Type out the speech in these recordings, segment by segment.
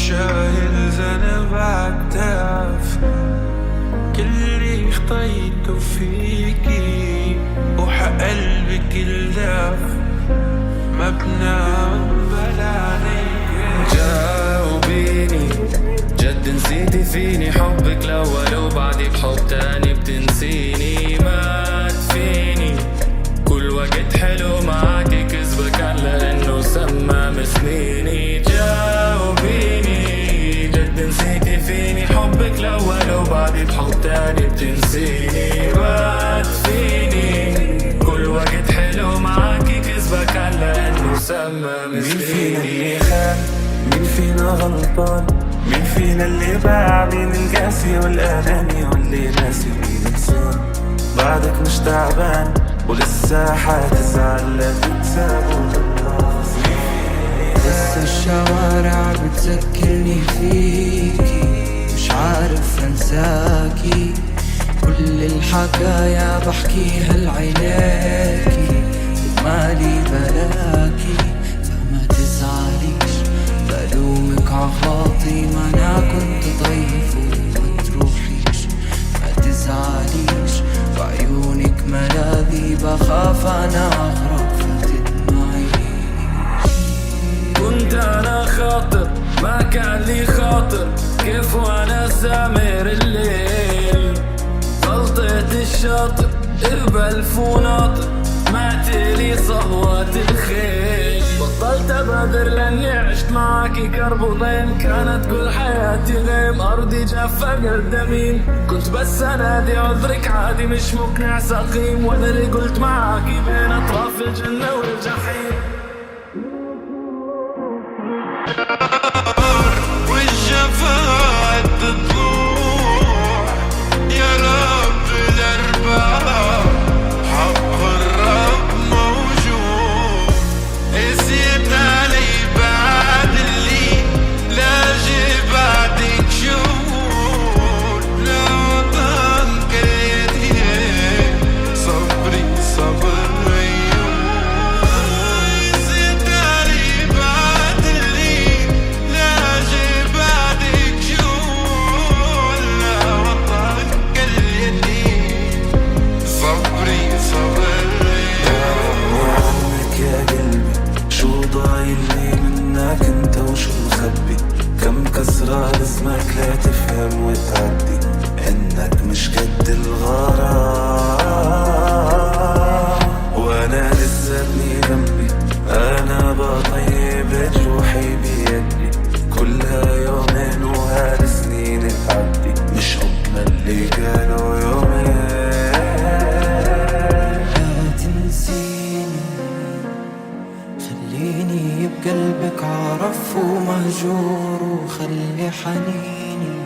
شايل ذنب عالكتاف، كل اللي خطيته فيكي وحق قلبي كل داف، ما بنام بلا عليك. جاوبيني جد نسيتي فيني حبك الأول وبعدي بحب تاني بتنسيني، ما تفيني كل وقت حلو معاكي كذبة كان لأنه سمم سنيني. جاوبيني جد نسيتي فيني حبك الأول وبعدي بحب تاني بتنسيني، ما تفيني كل وقت حلو معاكي كذبة كان لأنه سمم سنيني. مين فينا اللي خان؟ مين فينا غلطان؟ مين فينا اللي باع بين القاسي والأناني واللي ناسي مين إنسان؟ بعدك مش تعبان ولسه حتزعل لا تنسى وخلاص. لسه الشوارع بتذكرني فيكي، مش عارف انساكي، كل الحكايا بحكيها لعينيكي ومالي بلاكي، فما تزعليش بلومك عغلاطي، ما انا كنت ضيف وما تروحيش، ما تزعليش بعيونك ملاذي، بخاف انا اغرق فتدمعيش. كنت انا خاطر ما كان لي خاطر، كيف وانا سامر الليل، غلطة الشاطر بألف وناطر، معتلي صهوة الخيل. بطلت ابادر لاني عشت معاكي كرب وضيم، كانت كل حياتي غيم، ارضي جافة قدامين، كنت بس انادي عذرك عادي مش مقنع سقيم، وانا اللي قلت معاكي بين اطراف الجنة والجحيم. والجفاء تطلوع يا رب الأرباب، حق الرب موجود، قسيت علي بعد اللي لاجي بعدك شهور، لا وطن كيدي صبري صبر كسرة لازمك لا تفهم وتعدي انك مش قد الغرام، وانا لساتني جنبي، انا بطيب جروحي بيدي، كلها يومين وهالسنين تعدي، مش حبنا اللي كانوا يومين. لا تنسيني خليني بقلبك عرف ومهجور، وخلي حنيني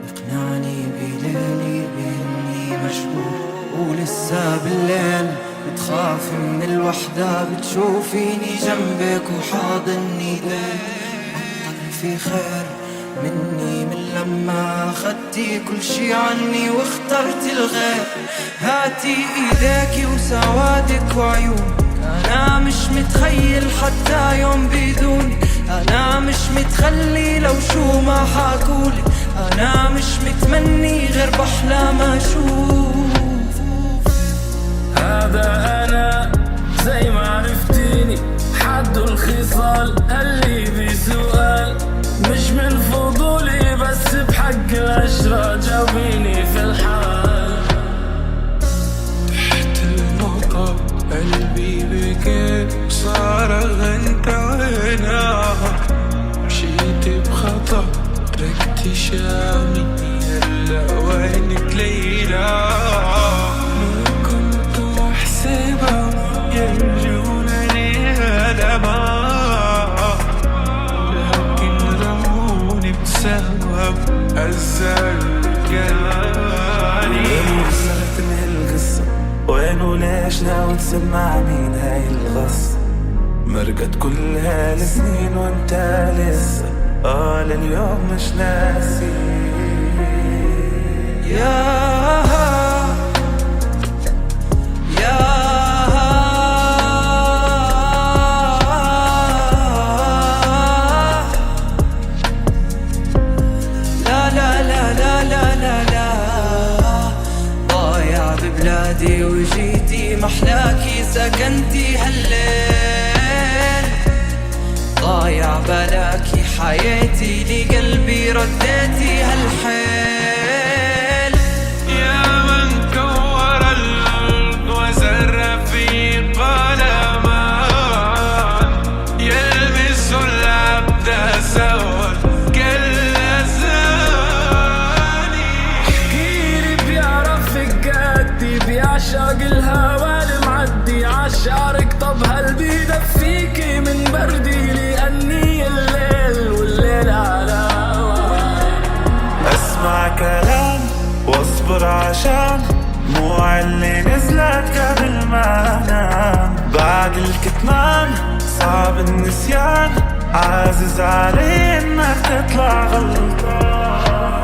يقنعني بليلي بإني مشغول، ولسه بالليل بتخافي من الوحدة، بتشوفيني جنبك وحاضني ليل. بطل في خير مني من لما أخدتي كل شي عني واخترتي الغير، هاتي إيديكي وسوادك وعيونك، أنا مش متخيل حتى يوم بدوني، أنا مش متخلي لو شو ما حاكولي، أنا مش متمني غير بحلم أشوف. هذا أنا زي ما عرفتيني، حد الخصال اللي بسؤال، مش من فضولي بس بحق العشرة، جاوبيني في الحال. تحت المطر قلبي بكى صار انت وينها، مشيت بخطأ تركت شامي، هلا وينك ليلى؟ ما كنت احسبها يرجونني هلما، لكن رموني بسبب الزرقاني. وصلت من القصة وين وليش ناوي تسمع مين هاي الغصة، مرقت كل هالسنين وانت لسه لليوم مش ناسي. سكنتي هالليل، ضايع بلاكي حياتي لقلبي رديتي هالحيل. يا من كور الأرض وزر في قلمان، يلمس العبد سوى كالأزاني. احكيلي بيعرف قدي بيعشق الهوى المعدي عالشعرك، طب هل بيدفيكي من بردي لأني الليل والليل على هواك. اسمع كلام واصبر عشان دموع اللي نزلت قبل ما انام. بعد الكتمان صعب النسيان، عازز علي انك تطلع غلطان.